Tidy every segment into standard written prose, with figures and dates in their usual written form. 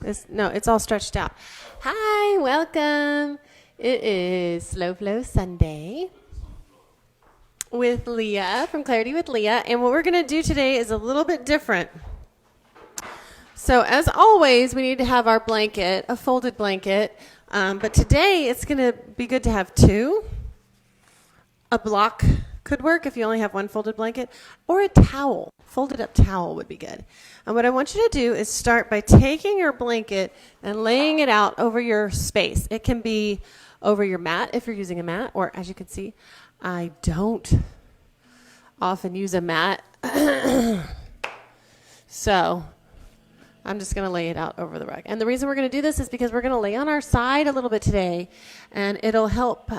It's all stretched out. Hi, welcome. It is Slow Flow Sunday with Leah from Clarity with Leah. And what we're going to do today is a little bit different. So as always, we need to have our blanket, a folded blanket. But today it's going to be good to have two. A block could work if you only have one folded blanket, or a towel. Folded up towel would be good. And what I want you to do is start by taking your blanket and laying it out over your space. It can be over your mat if you're using a mat, or as you can see, I don't often use a mat. So I'm just going to lay it out over the rug. And the reason we're going to do this is because we're going to lay on our side a little bit today, and it'll help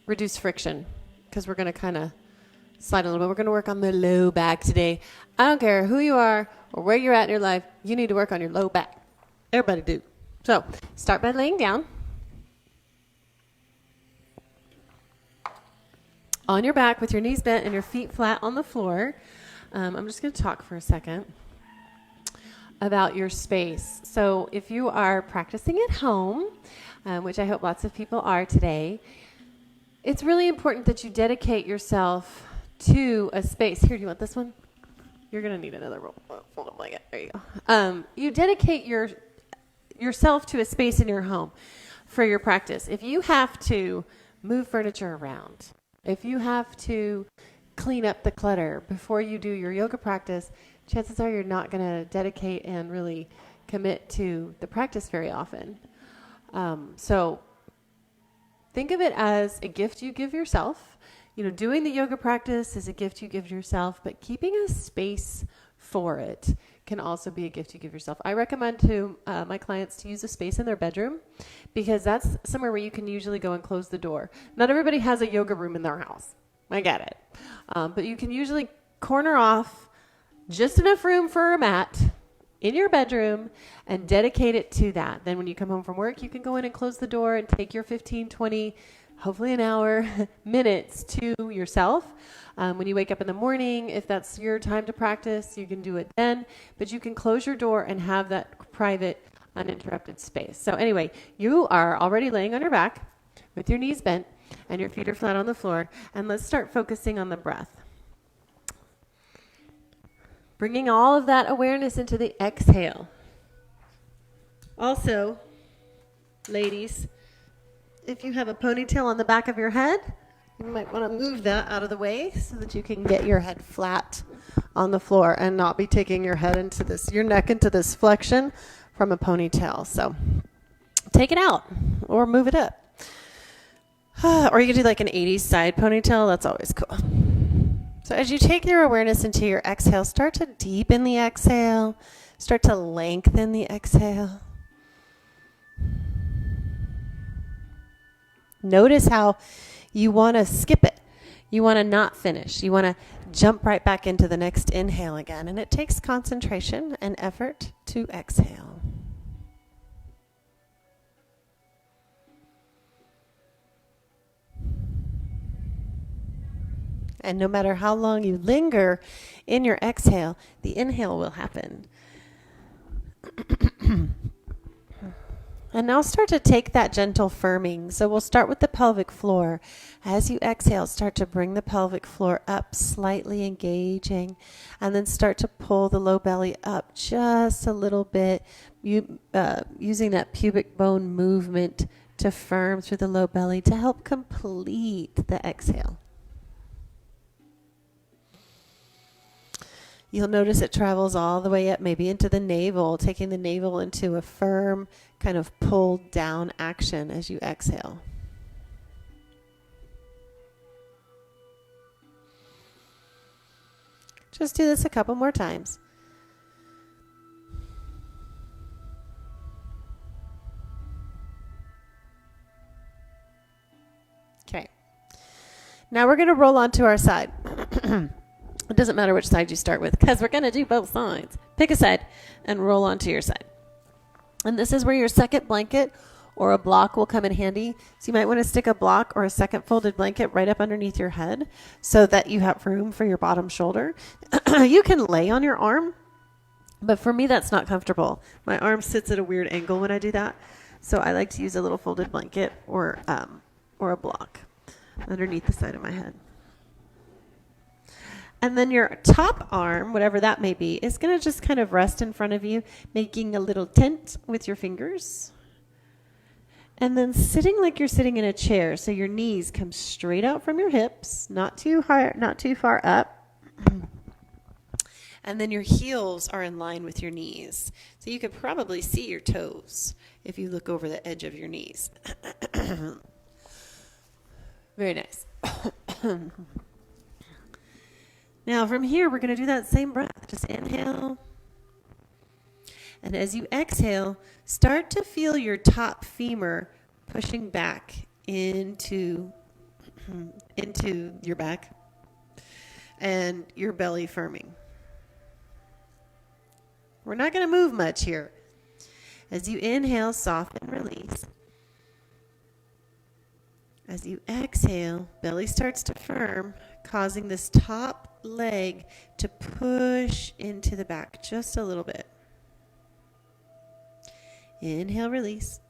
reduce friction because we're going to kind of slide a little bit. We're going to work on the low back today. I don't care who you are or where you're at in your life. You need to work on your low back. Everybody do. So start by laying down on your back with your knees bent and your feet flat on the floor. I'm just going to talk for a second about your space. So if you are practicing at home, which I hope lots of people are today, it's really important that you dedicate yourself to a space. Here, do you want this one? You're going to need another fold-up blanket. There you go. You dedicate yourself to a space in your home for your practice. If you have to move furniture around, if you have to clean up the clutter before you do your yoga practice, chances are you're not going to dedicate and really commit to the practice very often. So think of it as a gift you give yourself. You know, doing the yoga practice is a gift you give yourself, but keeping a space for it can also be a gift you give yourself. I recommend to my clients to use a space in their bedroom because that's somewhere where you can usually go and close the door. Not everybody has a yoga room in their house. I get it. But you can usually corner off just enough room for a mat in your bedroom and dedicate it to that. Then when you come home from work, you can go in and close the door and take your 15, 20, hopefully an hour, minutes to yourself. When you wake up in the morning, if that's your time to practice, you can do it then. But you can close your door and have that private, uninterrupted space. So anyway, you are already laying on your back with your knees bent and your feet are flat on the floor. And let's start focusing on the breath. Bringing all of that awareness into the exhale. Also, ladies, if you have a ponytail on the back of your head, you might want to move that out of the way so that you can get your head flat on the floor and not be taking your neck into this flexion from a ponytail. So take it out or move it up. Or you can do like an 80s side ponytail. That's always cool. So as you take your awareness into your exhale, start to deepen the exhale. Start to lengthen the exhale. Notice how you want to skip it. You want to not finish. You want to jump right back into the next inhale again. And it takes concentration and effort to exhale. And no matter how long you linger in your exhale, the inhale will happen. And now start to take that gentle firming. So we'll start with the pelvic floor. As you exhale, start to bring the pelvic floor up, slightly engaging, and then start to pull the low belly up just a little bit, using that pubic bone movement to firm through the low belly to help complete the exhale. You'll notice it travels all the way up, maybe into the navel, taking the navel into a firm kind of pulled down action as you exhale. Just do this a couple more times. Okay. Now we're going to roll onto our side. It doesn't matter which side you start with because we're going to do both sides. Pick a side and roll onto your side. And this is where your second blanket or a block will come in handy. So you might want to stick a block or a second folded blanket right up underneath your head so that you have room for your bottom shoulder. You can lay on your arm But for me, that's not comfortable. My arm sits at a weird angle when I do that. So I like to use a little folded blanket or a block underneath the side of my head. And then your top arm, whatever that may be, is going to just kind of rest in front of you, making a little tent with your fingers. And then sitting like you're sitting in a chair, so your knees come straight out from your hips, not too high, not too far up. And then your heels are in line with your knees. So you could probably see your toes if you look over the edge of your knees. Very nice. Now from here, we're going to do that same breath. Just inhale. And as you exhale, start to feel your top femur pushing back into your back and your belly firming. We're not going to move much here. As you inhale, soften, release. As you exhale, belly starts to firm, causing this top leg to push into the back just a little bit. Inhale, release.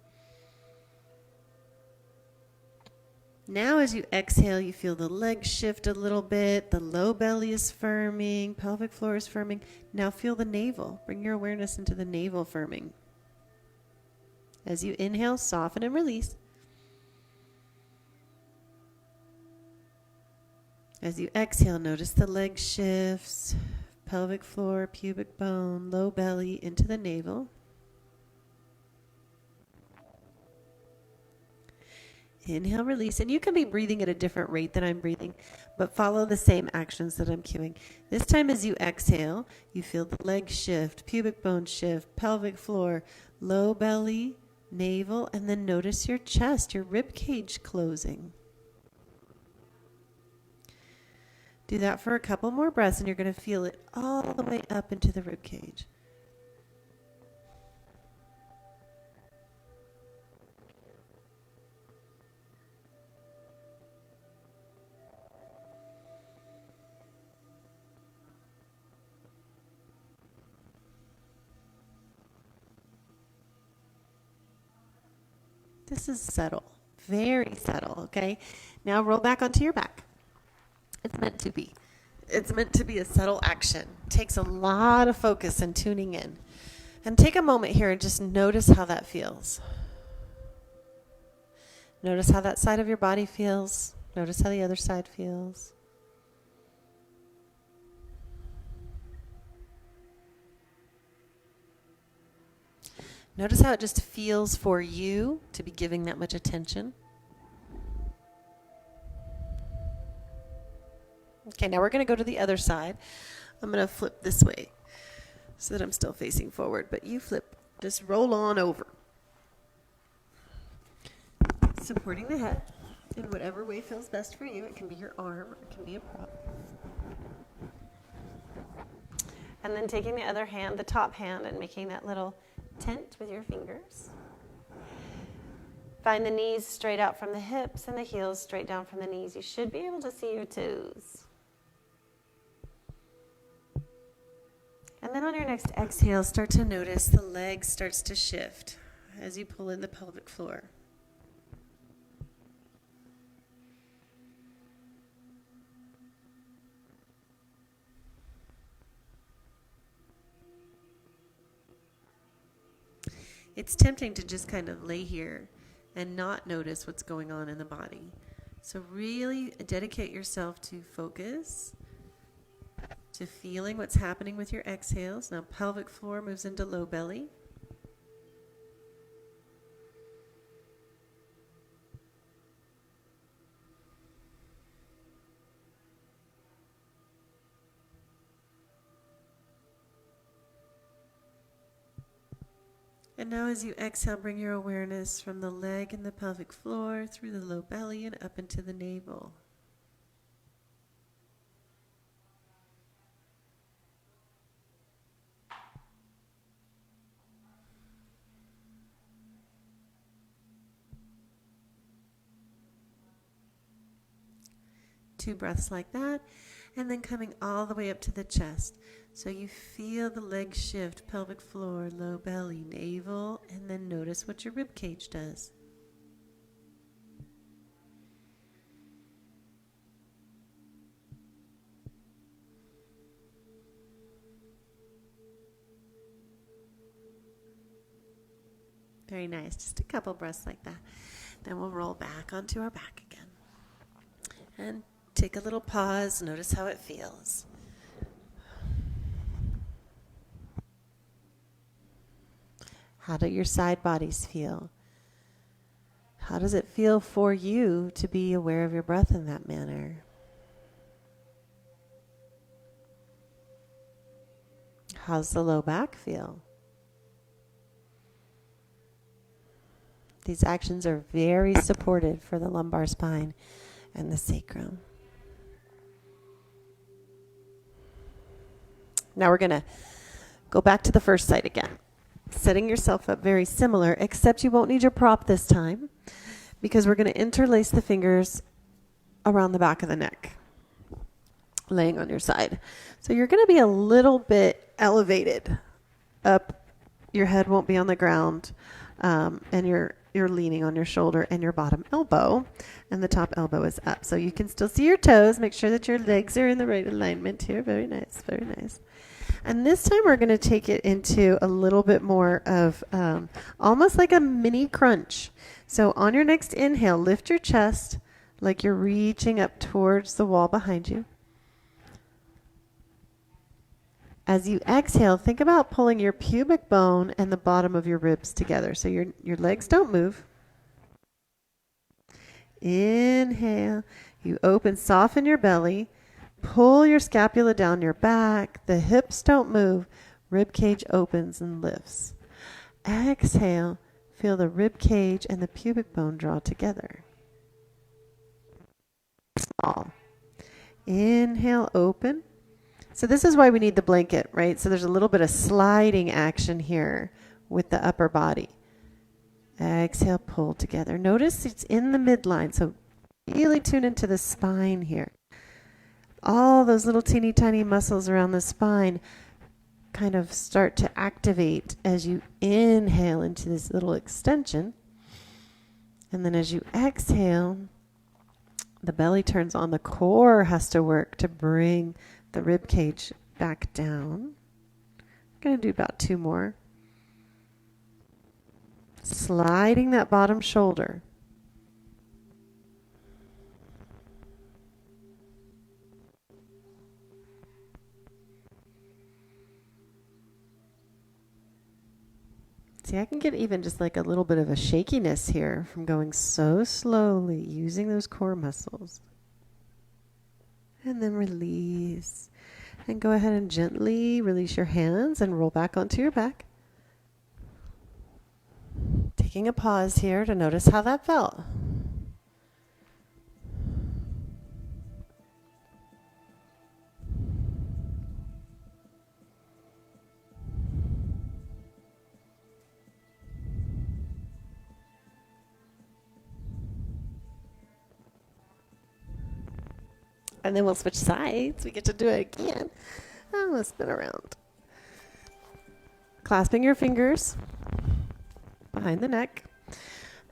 Now as you exhale, you feel the legs shift a little bit. The low belly is firming. Pelvic floor is firming. Now feel the navel. Bring your awareness into the navel firming. As you inhale, soften and release. As you exhale, notice the leg shifts. Pelvic floor, pubic bone, low belly into the navel. Inhale, release. And you can be breathing at a different rate than I'm breathing, but follow the same actions that I'm cueing. This time as you exhale, you feel the leg shift, pubic bone shift, pelvic floor, low belly, navel, and then notice your chest, your rib cage closing. Do that for a couple more breaths and you're going to feel it all the way up into the rib cage. This is subtle, very subtle, okay? Now roll back onto your back. It's meant to be. It's meant to be a subtle action. It takes a lot of focus and tuning in. And take a moment here and just notice how that feels. Notice how that side of your body feels. Notice how the other side feels. Notice how it just feels for you to be giving that much attention. Okay, now we're going to go to the other side. I'm going to flip this way so that I'm still facing forward, but you flip. Just roll on over. Supporting the head in whatever way feels best for you. It can be your arm, or it can be a prop. And then taking the other hand, the top hand, and making that little tent with your fingers. Find the knees straight out from the hips and the heels straight down from the knees. You should be able to see your toes. And then on your next exhale, start to notice the leg starts to shift as you pull in the pelvic floor. It's tempting to just kind of lay here and not notice what's going on in the body. So really dedicate yourself to focus, to feeling what's happening with your exhales. Now pelvic floor moves into low belly. And now as you exhale, bring your awareness from the leg and the pelvic floor through the low belly and up into the navel. Two breaths like that. and then coming all the way up to the chest. So you feel the legs shift, pelvic floor, low belly, navel, and then notice what your rib cage does. Very nice. Just a couple breaths like that. Then we'll roll back onto our back again. And take a little pause. Notice how it feels. How do your side bodies feel? How does it feel for you to be aware of your breath in that manner? How's the low back feel? These actions are very supportive for the lumbar spine and the sacrum. Now we're going to go back to the first side again. Setting yourself up very similar, except you won't need your prop this time because we're going to interlace the fingers around the back of the neck, laying on your side. So you're going to be a little bit elevated up. Your head won't be on the ground, and you're leaning on your shoulder and your bottom elbow, and the top elbow is up. So you can still see your toes. Make sure that your legs are in the right alignment here. Very nice, very nice. And this time we're going to take it into a little bit more of almost like a mini crunch. So on your next inhale, lift your chest like you're reaching up towards the wall behind you. As you exhale, think about pulling your pubic bone and the bottom of your ribs together. So your legs don't move. Inhale. You open, soften your belly. Pull your scapula down your back. The hips don't move. Rib cage opens and lifts. Exhale. Feel the rib cage and the pubic bone draw together. Small. Inhale, open. So this is why we need the blanket, right? So there's a little bit of sliding action here with the upper body. Exhale, pull together. Notice it's in the midline, so really tune into the spine here. All those little teeny tiny muscles around the spine kind of start to activate as you inhale into this little extension. And then as you exhale, the belly turns on. The core has to work to bring the rib cage back down. I'm going to do about 2 more. Sliding that bottom shoulder. See, I can get even just like a little bit of a shakiness here from going so slowly, using those core muscles. And then release. And go ahead and gently release your hands and roll back onto your back. Taking a pause here to notice how that felt. And then we'll switch sides. We get to do it again. Oh, let's spin around. Clasping your fingers behind the neck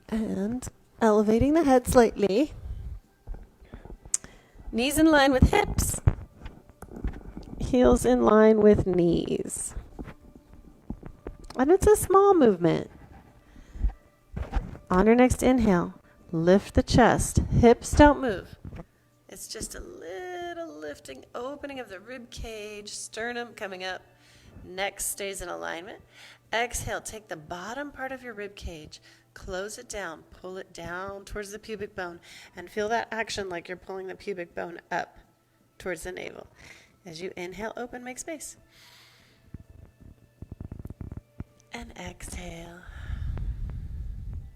and elevating the head slightly. Knees in line with hips. Heels in line with knees. And it's a small movement. On your next inhale, lift the chest. Hips don't move. It's just a little lifting, opening of the rib cage, sternum coming up, neck stays in alignment. Exhale, take the bottom part of your rib cage, close it down, pull it down towards the pubic bone, and feel that action like you're pulling the pubic bone up towards the navel. As you inhale, open, make space. And exhale.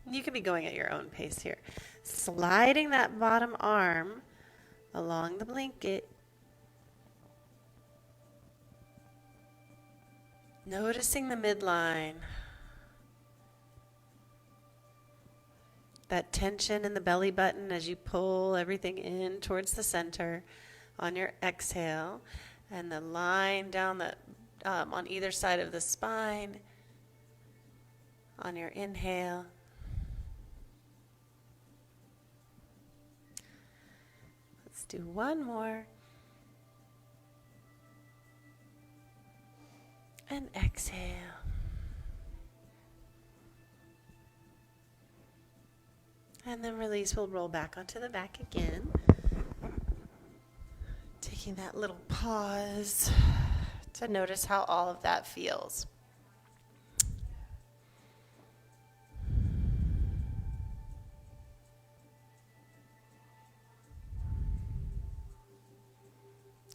You can be going at your own pace here. Sliding that bottom arm along the blanket. Noticing the midline. That tension in the belly button as you pull everything in towards the center. on your exhale, and the line down the on either side of the spine on your inhale. Let's do one more. And exhale. And then release. We'll roll back onto the back again. Taking that little pause to notice how all of that feels.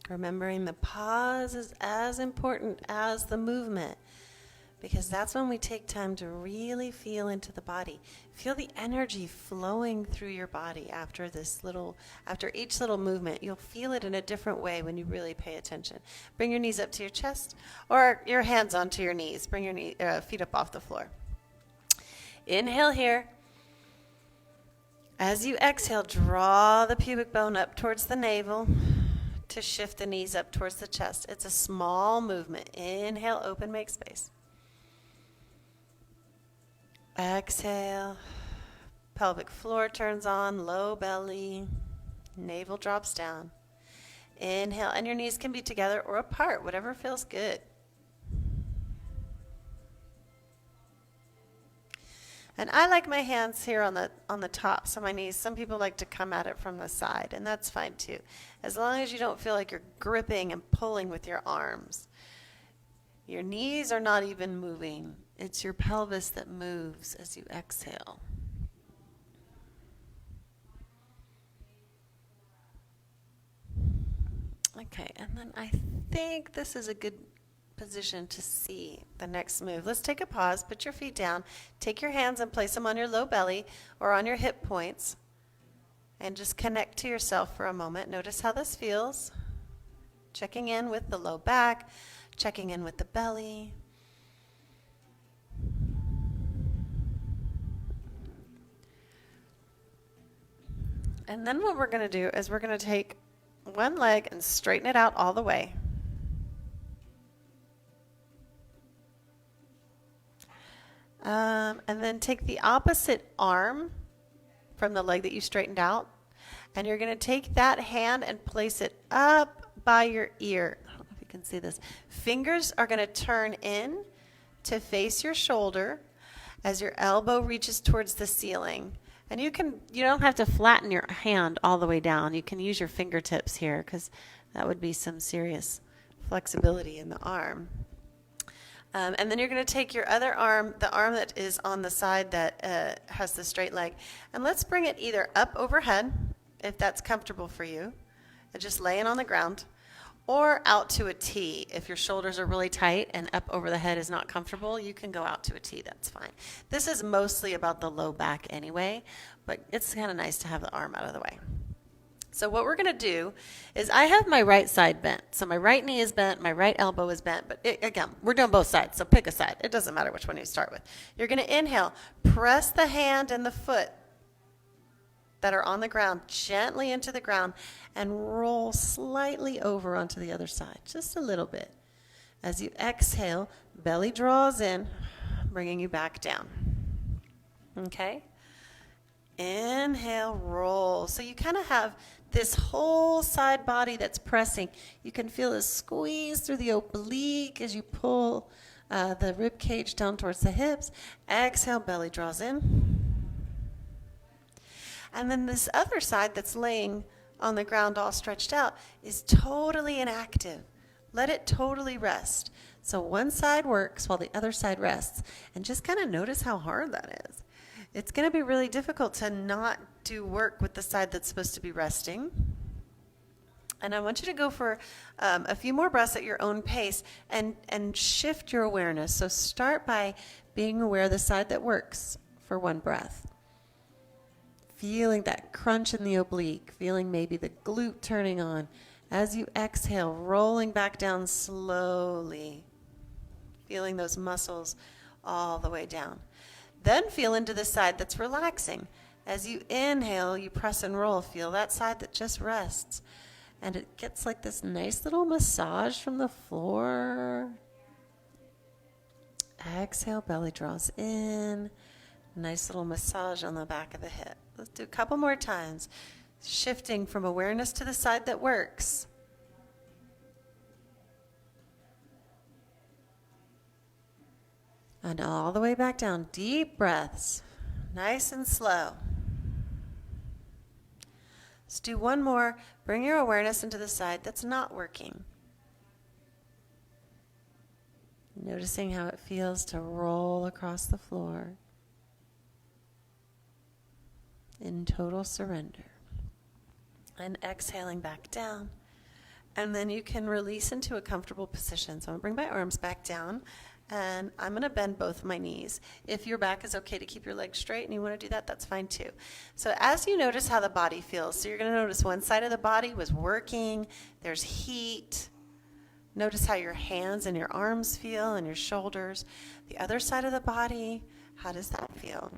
Remembering the pause is as important as the movement, because that's when we take time to really feel into the body. Feel the energy flowing through your body after each little movement. You'll feel it in a different way when you really pay attention. Bring your knees up to your chest or your hands onto your knees. Bring your feet up off the floor. Inhale here. As you exhale, draw the pubic bone up towards the navel to shift the knees up towards the chest. It's a small movement. Inhale, open, make space. Exhale, pelvic floor turns on, low belly, navel drops down. Inhale, and your knees can be together or apart, whatever feels good. And I like my hands here on the tops of my knees. Some people like to come at it from the side, and that's fine too, as long as you don't feel like you're gripping and pulling with your arms. Your knees are not even moving. It's your pelvis that moves as you exhale. Okay, and then I think this is a good position to see the next move. Let's take a pause. Put your feet down. Take your hands and place them on your low belly or on your hip points. And just connect to yourself for a moment. Notice how this feels. Checking in with the low back. Checking in with the belly. And then what we're going to do is we're going to take one leg and straighten it out all the way. And then take the opposite arm from the leg that you straightened out, and you're going to take that hand and place it up by your ear. I don't know if you can see this. Fingers are going to turn in to face your shoulder as your elbow reaches towards the ceiling. And you don't have to flatten your hand all the way down. You can use your fingertips here because that would be some serious flexibility in the arm. And then you're going to take your other arm, the arm that is on the side that has the straight leg, and let's bring it either up overhead, if that's comfortable for you, and just laying on the ground, or out to a T. If your shoulders are really tight and up over the head is not comfortable, you can go out to a T. That's fine. This is mostly about the low back anyway, but it's kind of nice to have the arm out of the way. So what we're going to do is I have my right side bent. So my right knee is bent, my right elbow is bent. But again, we're doing both sides, so pick a side. It doesn't matter which one you start with. You're going to inhale. Press the hand and the foot that are on the ground gently into the ground and roll slightly over onto the other side, just a little bit. As you exhale, belly draws in, bringing you back down. Okay? Inhale, roll. So you kind of have this whole side body that's pressing. You can feel a squeeze through the oblique as you pull the rib cage down towards the hips. Exhale, belly draws in. And then this other side that's laying on the ground all stretched out is totally inactive. Let it totally rest. So one side works while the other side rests. And just kind of notice how hard that is. It's going to be really difficult to not do work with the side that's supposed to be resting. And I want you to go for a few more breaths at your own pace and shift your awareness. So start by being aware of the side that works for one breath. Feeling that crunch in the oblique, feeling maybe the glute turning on. As you exhale, rolling back down slowly. Feeling those muscles all the way down. Then feel into the side that's relaxing. As you inhale, you press and roll. Feel that side that just rests. And it gets like this nice little massage from the floor. Exhale, belly draws in. Nice little massage on the back of the hip. Let's do a couple more times. Shifting from awareness to the side that works. And all the way back down. Deep breaths. Nice and slow. Let's do one more. Bring your awareness into the side that's not working. Noticing how it feels to roll across the floor in total surrender. And exhaling back down. And then you can release into a comfortable position. So I'm going to bring my arms back down. And I'm going to bend both my knees. If your back is okay to keep your legs straight and you want to do that, that's fine too. So as you notice how the body feels, so you're going to notice one side of the body was working, there's heat. Notice how your hands and your arms feel and your shoulders. The other side of the body, how does that feel?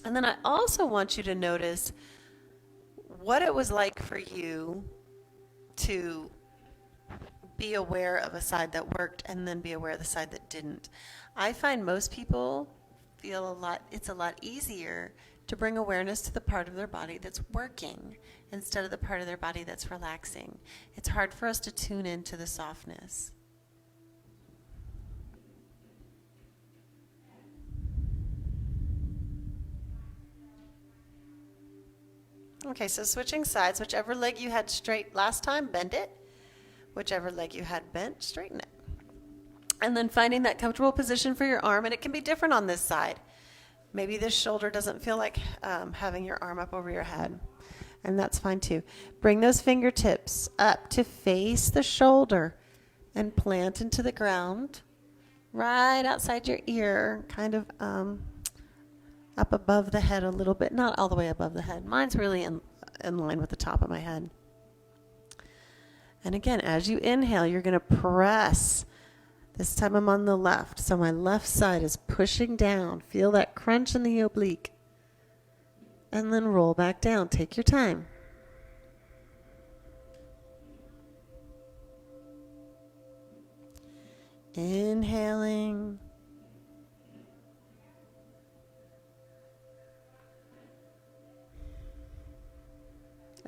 And then I also want you to notice what it was like for you to be aware of a side that worked and then be aware of the side that didn't. I find most people feel it's a lot easier to bring awareness to the part of their body that's working instead of the part of their body that's relaxing. It's hard for us to tune into the softness. Okay, so switching sides, whichever leg you had straight last time, bend it. Whichever leg you had bent, straighten it. And then finding that comfortable position for your arm, and it can be different on this side. Maybe this shoulder doesn't feel like having your arm up over your head, and that's fine too. Bring those fingertips up to face the shoulder and plant into the ground right outside your ear, kind of up above the head a little bit, not all the way above the head. Mine's really in line with the top of my head. And again, as you inhale, you're going to press. This time I'm on the left, so my left side is pushing down. Feel that crunch in the oblique. And then roll back down. Take your time. Inhaling.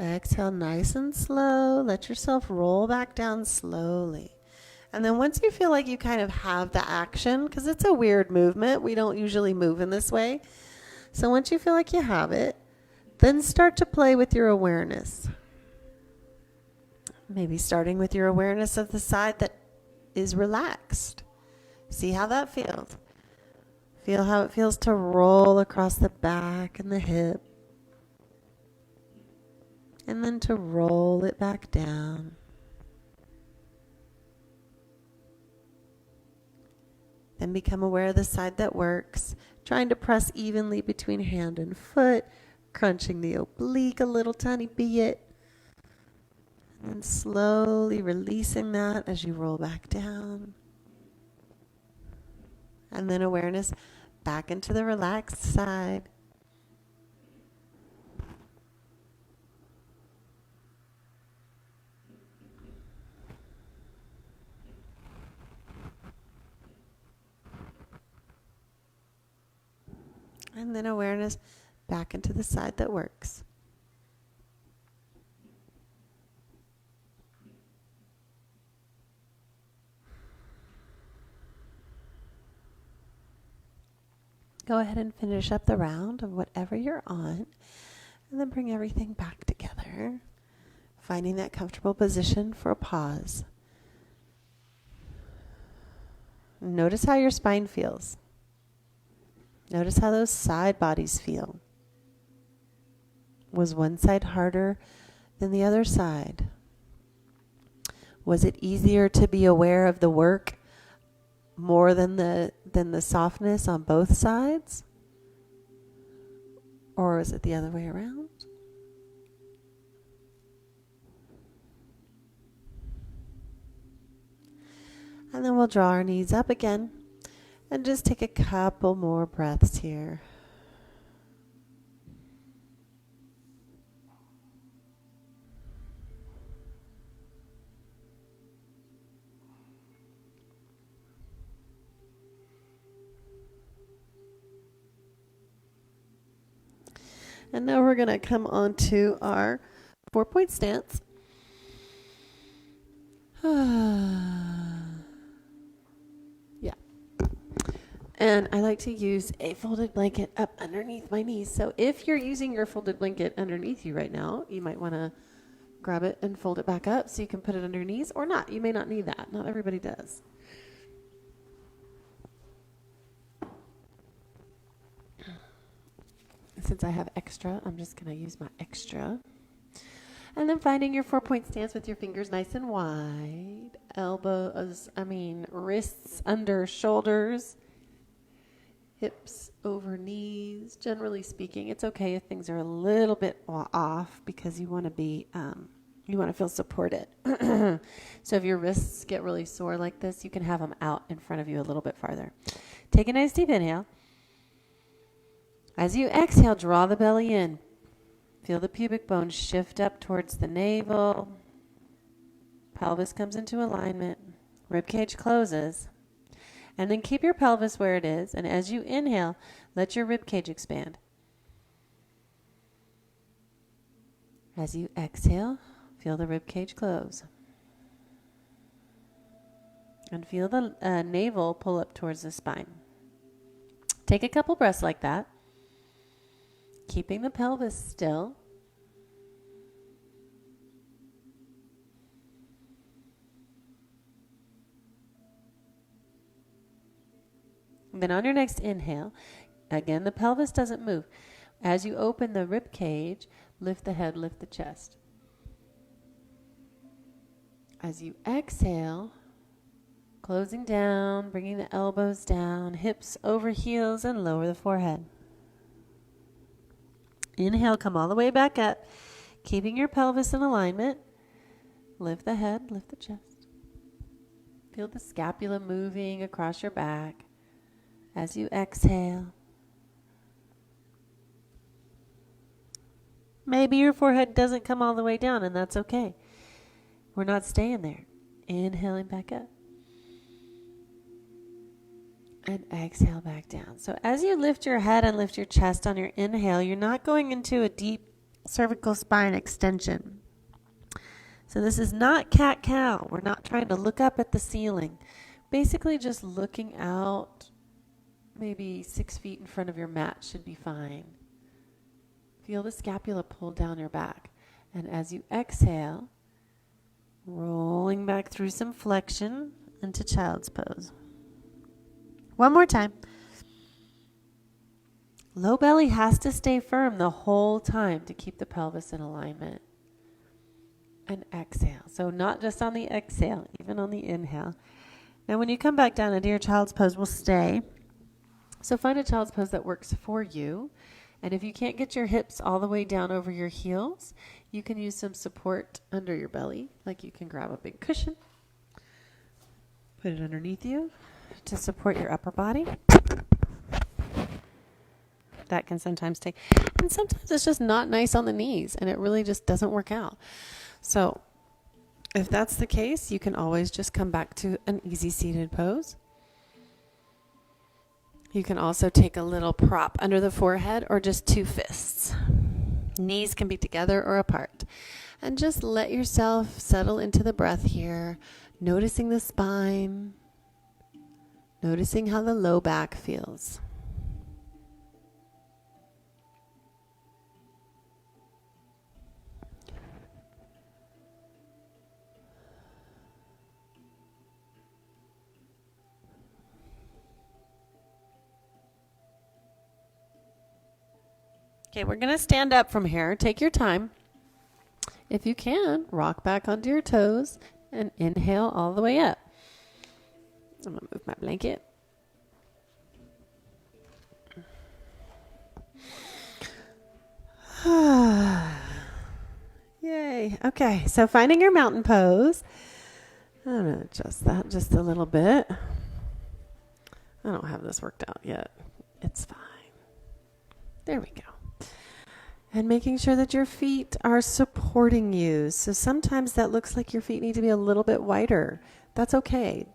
Exhale nice and slow. Let yourself roll back down slowly. And then once you feel like you kind of have the action, because it's a weird movement, we don't usually move in this way. So once you feel like you have it, then start to play with your awareness. Maybe starting with your awareness of the side that is relaxed. See how that feels. Feel how it feels to roll across the back and the hip. And then to roll it back down. Then become aware of the side that works, trying to press evenly between hand and foot, crunching the oblique a little tiny bit, and slowly releasing that as you roll back down. And then awareness back into the relaxed side. And then awareness back into the side that works. Go ahead and finish up the round of whatever you're on, and then bring everything back together, finding that comfortable position for a pause. Notice how your spine feels. Notice how those side bodies feel. Was one side harder than the other side? Was it easier to be aware of the work more than the softness on both sides? Or is it the other way around? And then we'll draw our knees up again. And just take a couple more breaths here. And now we're going to come on to our 4-point stance. Yeah. And I like to use a folded blanket up underneath my knees. So if you're using your folded blanket underneath you right now, you might want to grab it and fold it back up so you can put it under your knees, or not. You may not need that. Not everybody does. Since I have extra, I'm just going to use my extra. And then finding your 4-point stance with your fingers nice and wide. Wrists under shoulders. Hips over knees. Generally speaking, it's okay if things are a little bit off because you want to be, you want to feel supported. So if your wrists get really sore like this, you can have them out in front of you a little bit farther. Take a nice deep inhale. As you exhale, draw the belly in. Feel the pubic bone shift up towards the navel. Pelvis comes into alignment. Ribcage closes. And then keep your pelvis where it is. And as you inhale, let your ribcage expand. As you exhale, feel the ribcage close. And feel the navel pull up towards the spine. Take a couple breaths like that. Keeping the pelvis still. Then on your next inhale, again, the pelvis doesn't move. As you open the rib cage, lift the head, lift the chest. As you exhale, closing down, bringing the elbows down, hips over heels, and lower the forehead. Inhale, come all the way back up, keeping your pelvis in alignment. Lift the head, lift the chest. Feel the scapula moving across your back as you exhale. Maybe your forehead doesn't come all the way down, and that's okay. We're not staying there. Inhaling back up. And exhale back down. So as you lift your head and lift your chest on your inhale, you're not going into a deep cervical spine extension. So this is not cat-cow. We're not trying to look up at the ceiling. Basically just looking out, maybe 6 feet in front of your mat should be fine. Feel the scapula pull down your back. And as you exhale, rolling back through some flexion into child's pose. One more time. Low belly has to stay firm the whole time to keep the pelvis in alignment. And exhale. So not just on the exhale, even on the inhale. Now when you come back down into your child's pose, we'll stay. So find a child's pose that works for you. And if you can't get your hips all the way down over your heels, you can use some support under your belly. Like you can grab a big cushion, put it underneath you to support your upper body. That can sometimes take, and sometimes it's just not nice on the knees and it really just doesn't work out. So if that's the case, you can always just come back to an easy seated pose. You can also take a little prop under the forehead or just 2 fists. Knees can be together or apart. And just let yourself settle into the breath here, noticing the spine, noticing how the low back feels. Okay, we're going to stand up from here. Take your time. If you can, rock back onto your toes and inhale all the way up. I'm going to move my blanket. Yay. Okay, so finding your mountain pose. I'm going to adjust that just a little bit. I don't have this worked out yet. It's fine. There we go. And making sure that your feet are supporting you. So sometimes that looks like your feet need to be a little bit wider. That's okay.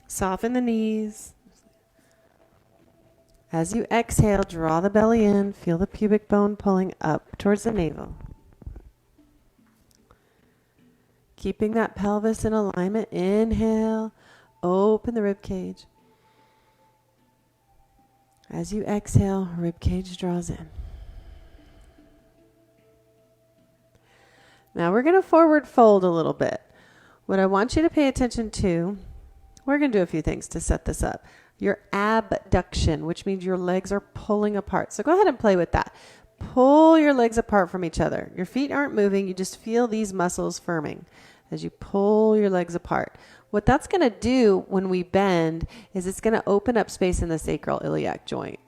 Soften the knees. As you exhale, draw the belly in. Feel the pubic bone pulling up towards the navel. Keeping that pelvis in alignment. Inhale, open the rib cage. As you exhale, rib cage draws in. Now we're going to forward fold a little bit. What I want you to pay attention to, we're going to do a few things to set this up. Your abduction, which means your legs are pulling apart. So go ahead and play with that. Pull your legs apart from each other. Your feet aren't moving. You just feel these muscles firming as you pull your legs apart. What that's going to do when we bend is it's going to open up space in the sacral iliac joint,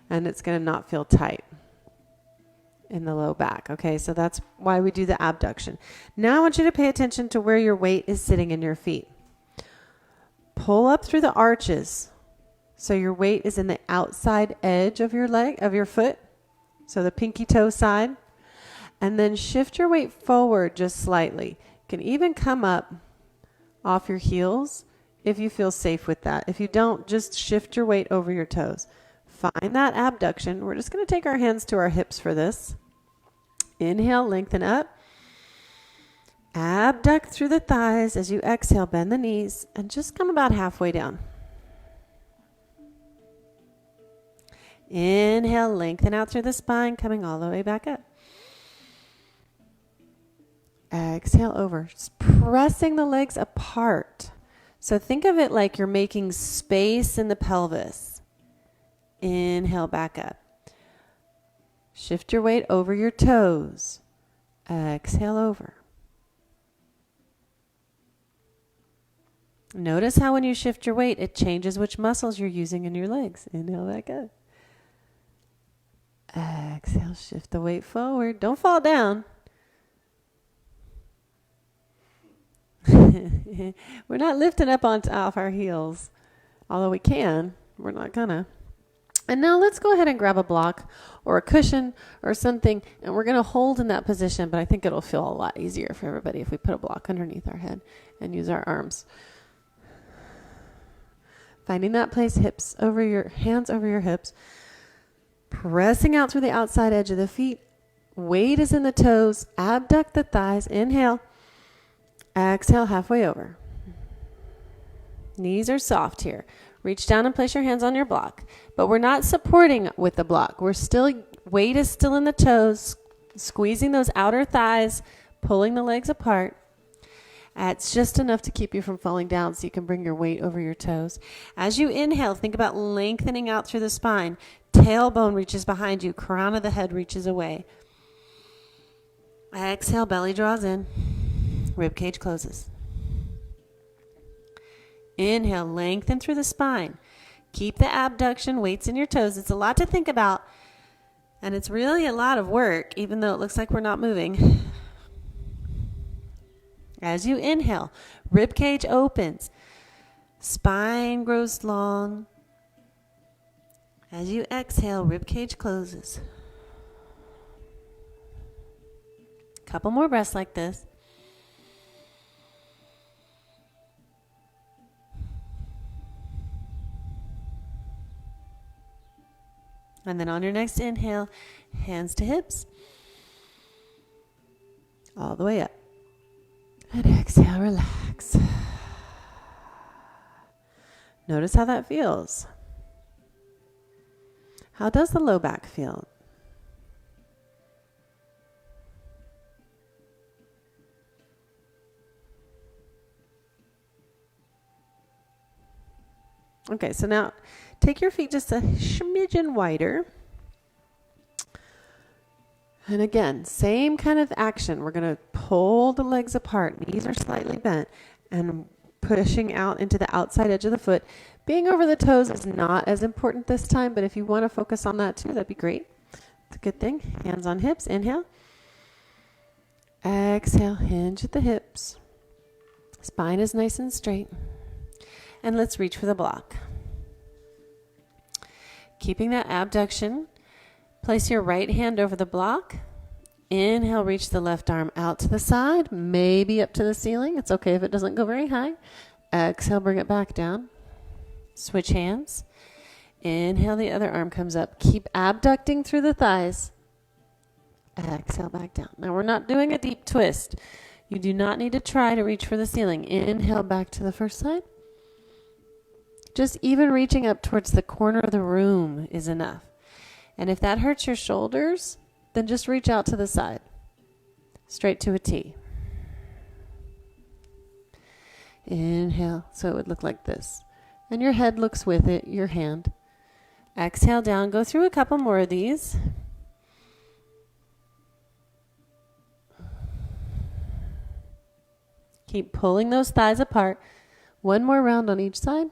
and it's going to not feel tight in the low back. Okay, so that's why we do the abduction. Now I want you to pay attention to where your weight is sitting in your feet. Pull up through the arches so your weight is in the outside edge of your leg, of your foot, so the pinky toe side, and then shift your weight forward just slightly. You can even come up off your heels if you feel safe with that. If you don't, just shift your weight over your toes. Find that abduction. We're just going to take our hands to our hips for this. Inhale, lengthen up. Abduct through the thighs. As you exhale, bend the knees and just come about halfway down. Inhale, lengthen out through the spine, coming all the way back up. Exhale over, just pressing the legs apart. So think of it like you're making space in the pelvis. Inhale, back up. Shift your weight over your toes. Exhale over. Notice how when you shift your weight, it changes which muscles you're using in your legs. Inhale, back up. Exhale, shift the weight forward. Don't fall down. We're not lifting up off our heels, although we can. We're not gonna. And now let's go ahead and grab a block or a cushion or something, and we're going to hold in that position, but I think it'll feel a lot easier for everybody if we put a block underneath our head and use our arms. Finding that place, hips over your hands over your hips, pressing out through the outside edge of the feet. Weight is in the toes. Abduct the thighs. Inhale. Exhale, halfway over. Knees are soft here. Reach down and place your hands on your block. But we're not supporting with the block. Weight is still in the toes, squeezing those outer thighs, pulling the legs apart. It's just enough to keep you from falling down so you can bring your weight over your toes. As you inhale, think about lengthening out through the spine. Tailbone reaches behind you. Crown of the head reaches away. Exhale, belly draws in. Rib cage closes. Inhale, lengthen through the spine. Keep the abduction, weights in your toes. It's a lot to think about, and it's really a lot of work, even though it looks like we're not moving. As you inhale, rib cage opens. Spine grows long. As you exhale, rib cage closes. Couple more breaths like this. And then on your next inhale, hands to hips. All the way up. And exhale, relax. Notice how that feels. How does the low back feel? Okay, so now take your feet just a smidgen wider. And again, same kind of action. We're going to pull the legs apart. Knees are slightly bent and pushing out into the outside edge of the foot. Being over the toes is not as important this time, but if you want to focus on that too, that'd be great. It's a good thing. Hands on hips. Inhale. Exhale. Hinge at the hips. Spine is nice and straight. And let's reach for the block. Keeping that abduction, place your right hand over the block. Inhale, reach the left arm out to the side, maybe up to the ceiling. It's okay if it doesn't go very high. Exhale, bring it back down. Switch hands. Inhale, the other arm comes up. Keep abducting through the thighs. Exhale, back down. Now we're not doing a deep twist. You do not need to try to reach for the ceiling. Inhale, back to the first side. Just even reaching up towards the corner of the room is enough. And if that hurts your shoulders, then just reach out to the side. Straight to a T. Inhale, so it would look like this. And your head looks with it, your hand. Exhale down. Go through a couple more of these. Keep pulling those thighs apart. One more round on each side.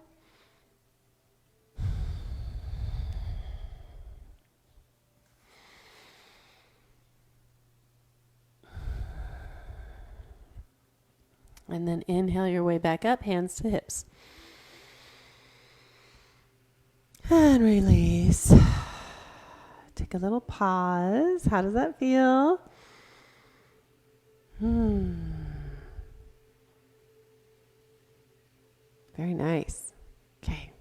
And then inhale your way back up, hands to hips. And release. Take a little pause. How does that feel? Very nice. Okay.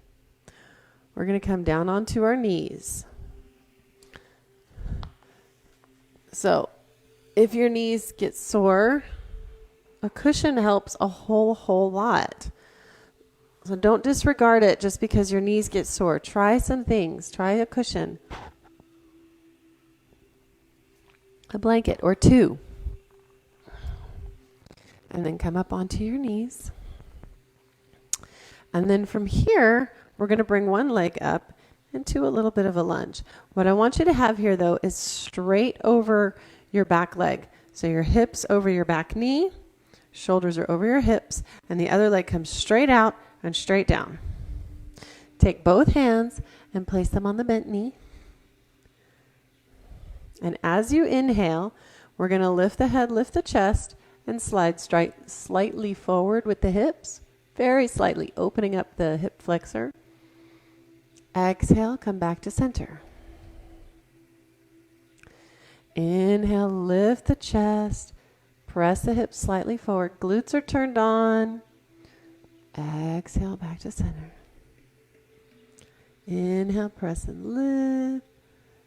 We're going to come down onto our knees. So, if your knees get sore, a cushion helps a whole lot. So don't disregard it just because your knees get sore. Try some things. Try a cushion. A blanket or two. And then come up onto your knees. And then from here, we're going to bring one leg up into a little bit of a lunge. What I want you to have here, though, is straight over your back leg. So your hips over your back knee, shoulders are over your hips, and the other leg comes straight out and straight down. Take both hands and place them on the bent knee. And as you inhale, we're going to lift the head, lift the chest, and slide slightly forward with the hips. Very slightly, opening up the hip flexor. Exhale, come back to center. Inhale, lift the chest. Press the hips slightly forward. Glutes are turned on. Exhale, back to center. Inhale, press and lift.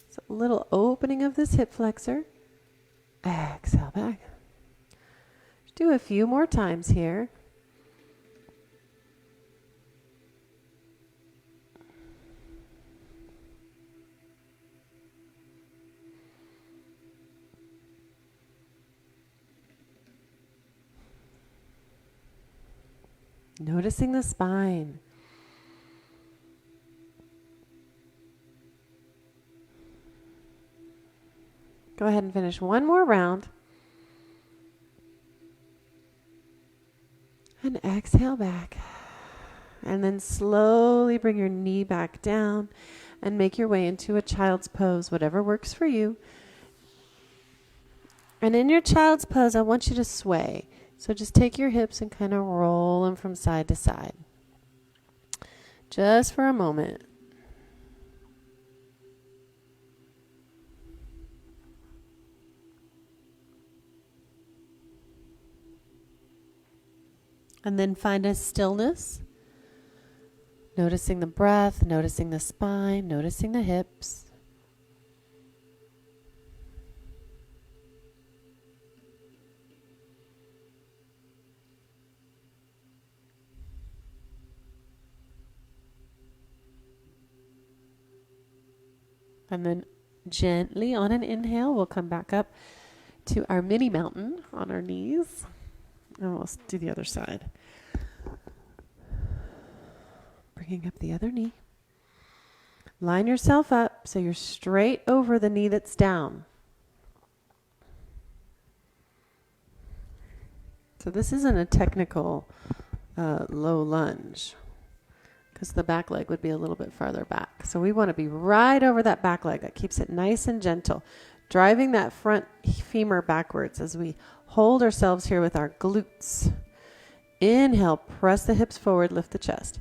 So a little opening of this hip flexor. Exhale, back. Do a few more times here. Noticing the spine. Go ahead and finish one more round. And exhale back. And then slowly bring your knee back down and make your way into a child's pose, whatever works for you. And in your child's pose, I want you to sway. So just take your hips and kind of roll them from side to side. Just for a moment. And then find a stillness. Noticing the breath, noticing the spine, noticing the hips. And then gently on an inhale, we'll come back up to our mini mountain on our knees. And we'll do the other side. Bringing up the other knee. Line yourself up so you're straight over the knee that's down. So this isn't a technical low lunge, because the back leg would be a little bit farther back. So we want to be right over that back leg. That keeps it nice and gentle. Driving that front femur backwards as we hold ourselves here with our glutes. Inhale, press the hips forward, lift the chest.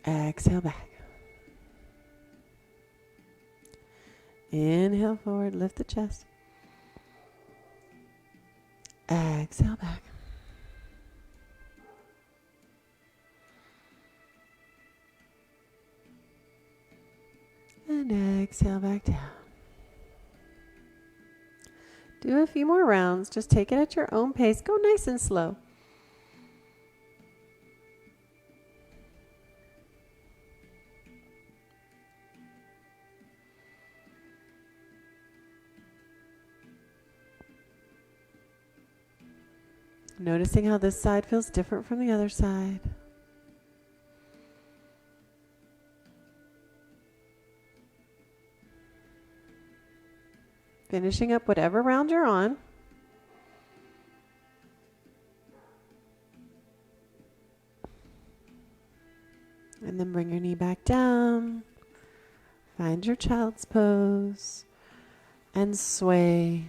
Exhale back. Inhale forward, lift the chest. Exhale back. exhale back down. Do a few more rounds. Just take it at your own pace. Go nice and slow. Noticing how this side feels different from the other side. Finishing up whatever round you're on. And then bring your knee back down. Find your child's pose and sway.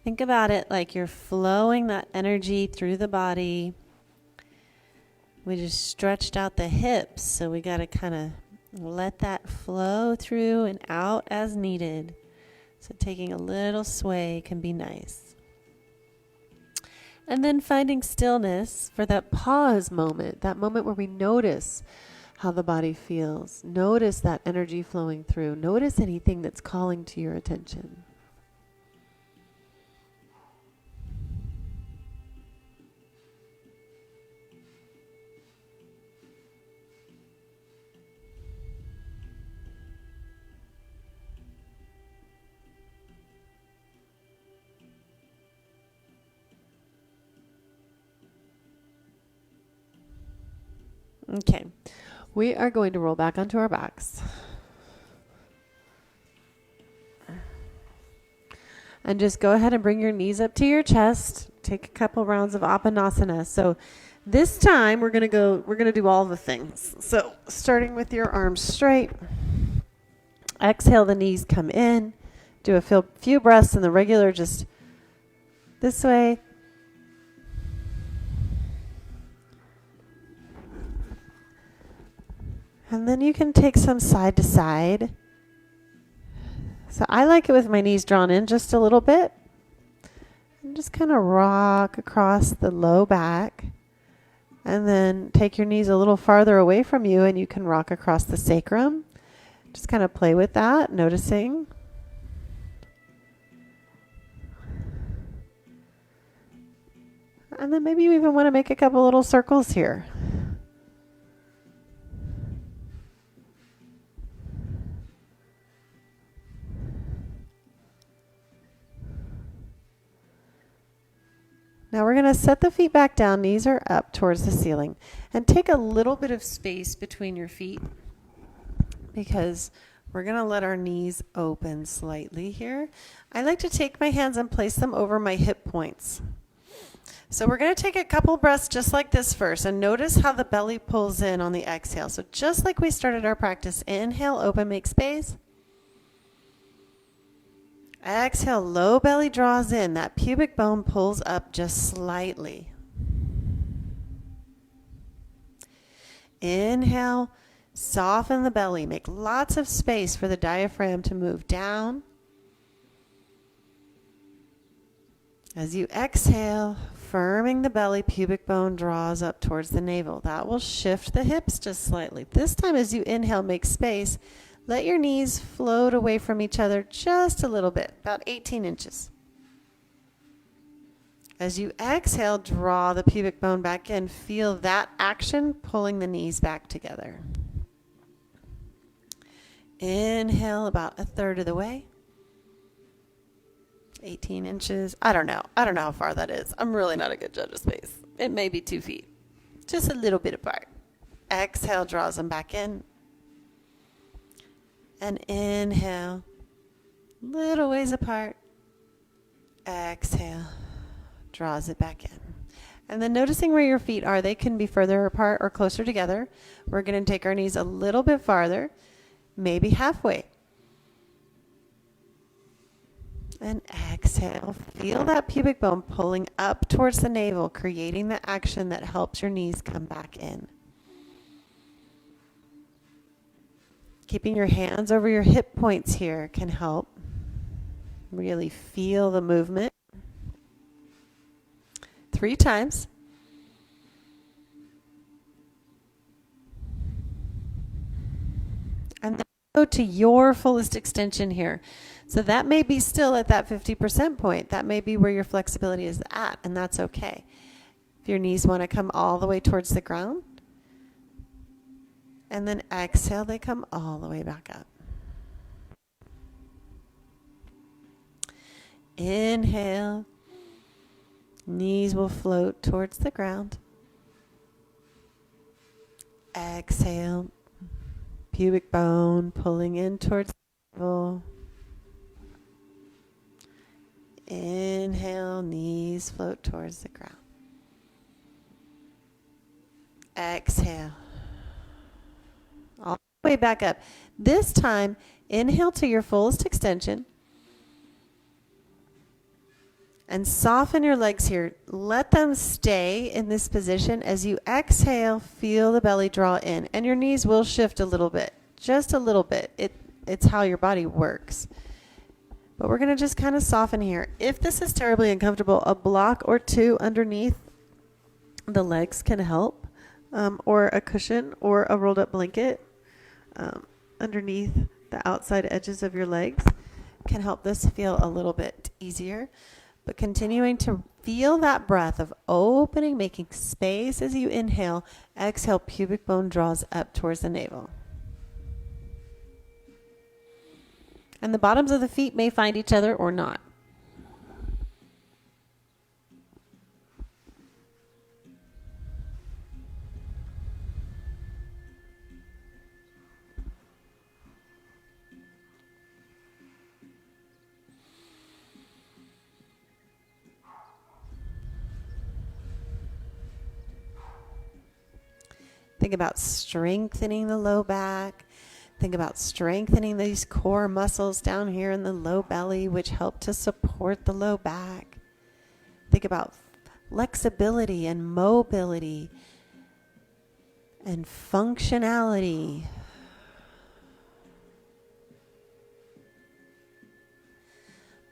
Think about it like you're flowing that energy through the body. We just stretched out the hips, so we got to kind of let that flow through and out as needed. So taking a little sway can be nice. And then finding stillness for that pause moment, that moment where we notice how the body feels. Notice that energy flowing through. Notice anything that's calling to your attention. Okay, we are going to roll back onto our backs. And just go ahead and bring your knees up to your chest. Take a couple rounds of Apanasana. So this time we're going to do all the things. So starting with your arms straight. Exhale, the knees come in. Do a few breaths in the regular, just this way. And then you can take some side to side. So I like it with my knees drawn in just a little bit. And just kind of rock across the low back. And then take your knees a little farther away from you and you can rock across the sacrum. Just kind of play with that, noticing. And then maybe you even want to make a couple little circles here. Now we're going to set the feet back down, knees are up towards the ceiling, and take a little bit of space between your feet because we're going to let our knees open slightly here. I like to take my hands and place them over my hip points. So we're going to take a couple breaths just like this first, and notice how the belly pulls in on the exhale. So just like we started our practice, inhale, open, make space. Exhale, low belly draws in. That pubic bone pulls up just slightly. Inhale, soften the belly. Make lots of space for the diaphragm to move down. As you exhale, firming the belly, pubic bone draws up towards the navel. That will shift the hips just slightly. This time as you inhale, make space. Let your knees float away from each other just a little bit, about 18 inches. As you exhale, draw the pubic bone back in. Feel that action pulling the knees back together. Inhale about a third of the way. 18 inches. I don't know how far that is. I'm really not a good judge of space. It may be 2 feet. Just a little bit apart. Exhale, draws them back in. And inhale, little ways apart. Exhale, draws it back in. And then noticing where your feet are, they can be further apart or closer together. We're going to take our knees a little bit farther, maybe halfway. And exhale, feel that pubic bone pulling up towards the navel, creating the action that helps your knees come back in. Keeping your hands over your hip points here can help. Really feel the movement. 3 times. And then go to your fullest extension here. So that may be still at that 50% point. That may be where your flexibility is at, and that's okay. If your knees want to come all the way towards the ground, and then exhale, they come all the way back up. Inhale, knees will float towards the ground. Exhale, pubic bone pulling in towards the navel. Inhale, knees float towards the ground. Exhale. All the way back up. This time, inhale to your fullest extension. And soften your legs here. Let them stay in this position. As you exhale, feel the belly draw in. And your knees will shift a little bit. Just a little bit. It's how your body works. But we're going to just kind of soften here. If this is terribly uncomfortable, a block or two underneath the legs can help, or a cushion or a rolled up blanket underneath the outside edges of your legs can help this feel a little bit easier. But continuing to feel that breath of opening, making space as you inhale. Exhale, pubic bone draws up towards the navel. And the bottoms of the feet may find each other or not. Think about strengthening the low back. Think about strengthening these core muscles down here in the low belly, which help to support the low back. Think about flexibility and mobility and functionality.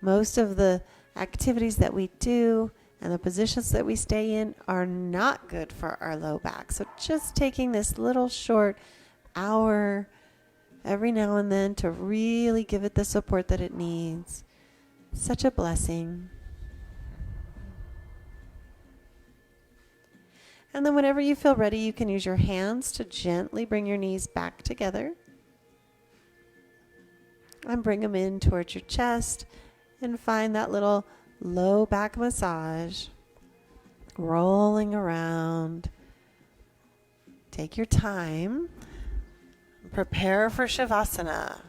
Most of the activities that we do and the positions that we stay in are not good for our low back. So just taking this little short hour every now and then to really give it the support that it needs. Such a blessing. And then whenever you feel ready, you can use your hands to gently bring your knees back together. And bring them in towards your chest and find that little low back massage. Rolling around. Take your time. Prepare for Shavasana.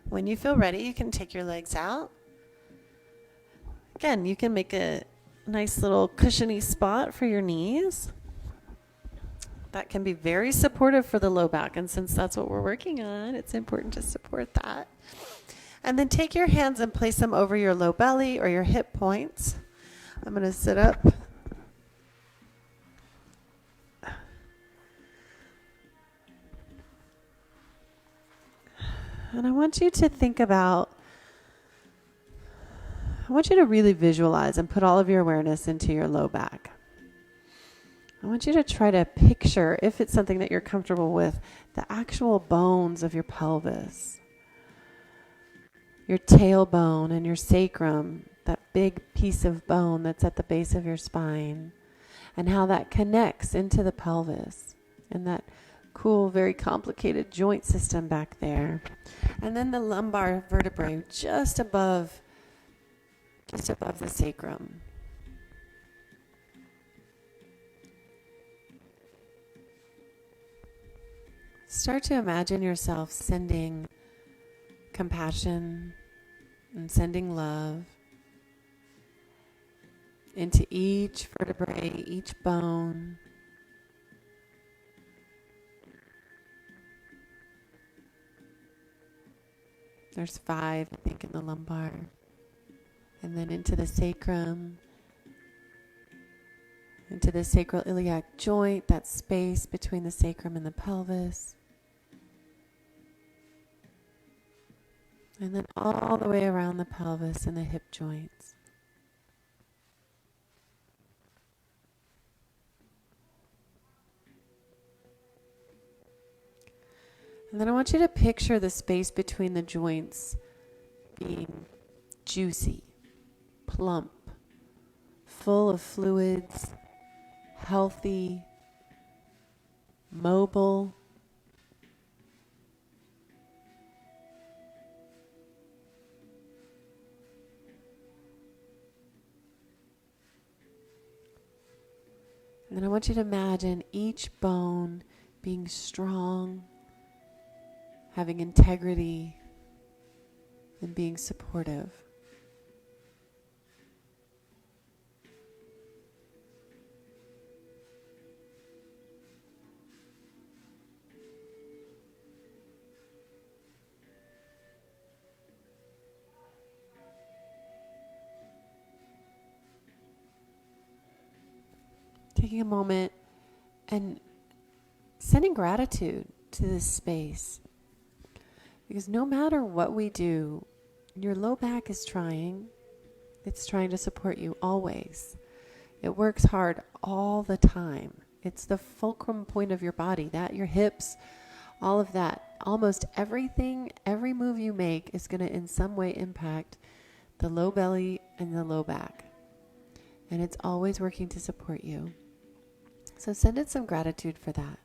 When you feel ready, you can take your legs out. Again, you can make a nice little cushiony spot for your knees. That can be very supportive for the low back. And since that's what we're working on, it's important to support that. And then take your hands and place them over your low belly or your hip points. I'm going to sit up. And I want you to think about, I want you to really visualize and put all of your awareness into your low back. I want you to try to picture, if it's something that you're comfortable with, the actual bones of your pelvis. Your tailbone and your sacrum, that big piece of bone that's at the base of your spine, and how that connects into the pelvis and that cool, very complicated joint system back there. And then the lumbar vertebrae just above the sacrum. Start to imagine yourself sending compassion and sending love into each vertebrae, each bone. There's 5, I think, in the lumbar. And then into the sacrum, into the sacroiliac joint, that space between the sacrum and the pelvis. And then all the way around the pelvis and the hip joints. And then I want you to picture the space between the joints being juicy, plump, full of fluids, healthy, mobile. And then I want you to imagine each bone being strong, having integrity, and being supportive. Taking a moment and sending gratitude to this space. Because no matter what we do, your low back is trying. It's trying to support you always. It works hard all the time. It's the fulcrum point of your body, that your hips, all of that. Almost everything, every move you make is going to in some way impact the low belly and the low back. And it's always working to support you. So send it some gratitude for that.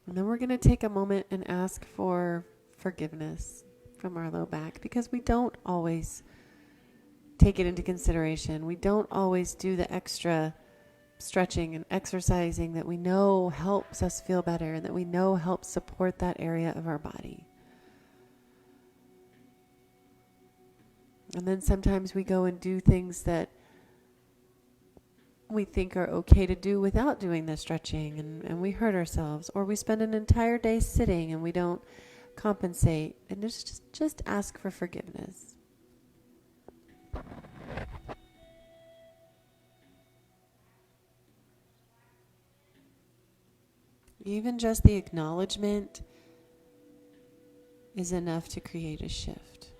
And then we're going to take a moment and ask for forgiveness from our low back, because we don't always take it into consideration. We don't always do the extra stretching and exercising that we know helps us feel better and that we know helps support that area of our body. And then sometimes we go and do things that we think are okay to do without doing the stretching, and we hurt ourselves, or we spend an entire day sitting and we don't compensate. And just ask for forgiveness. Even just the acknowledgement is enough to create a shift.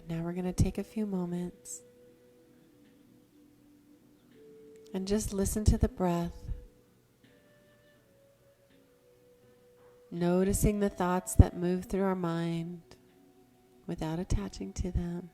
Now we're going to take a few moments and just listen to the breath, noticing the thoughts that move through our mind without attaching to them.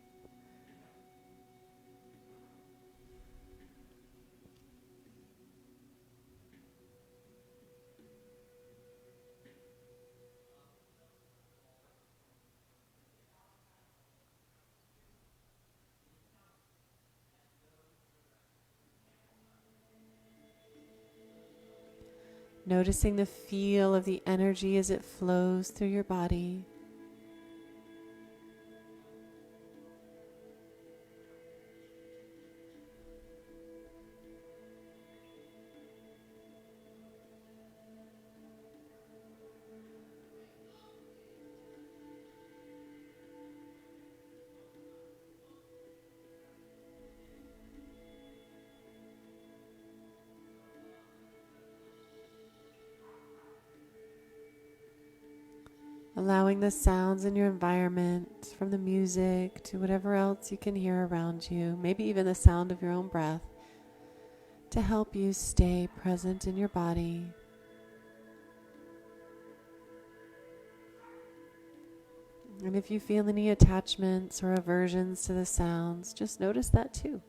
Noticing the feel of the energy as it flows through your body. Allowing the sounds in your environment, from the music to whatever else you can hear around you, maybe even the sound of your own breath, to help you stay present in your body. And if you feel any attachments or aversions to the sounds, just notice that too.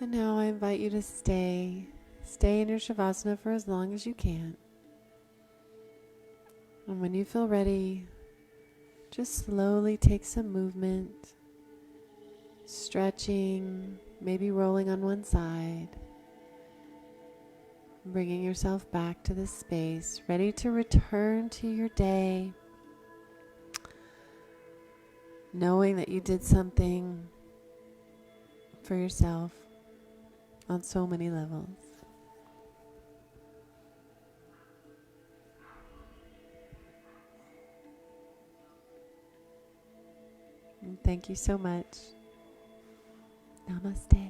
And now I invite you to stay in your Shavasana for as long as you can. And when you feel ready, just slowly take some movement, stretching, maybe rolling on one side, bringing yourself back to this space, ready to return to your day, knowing that you did something for yourself on so many levels. And thank you so much. Namaste.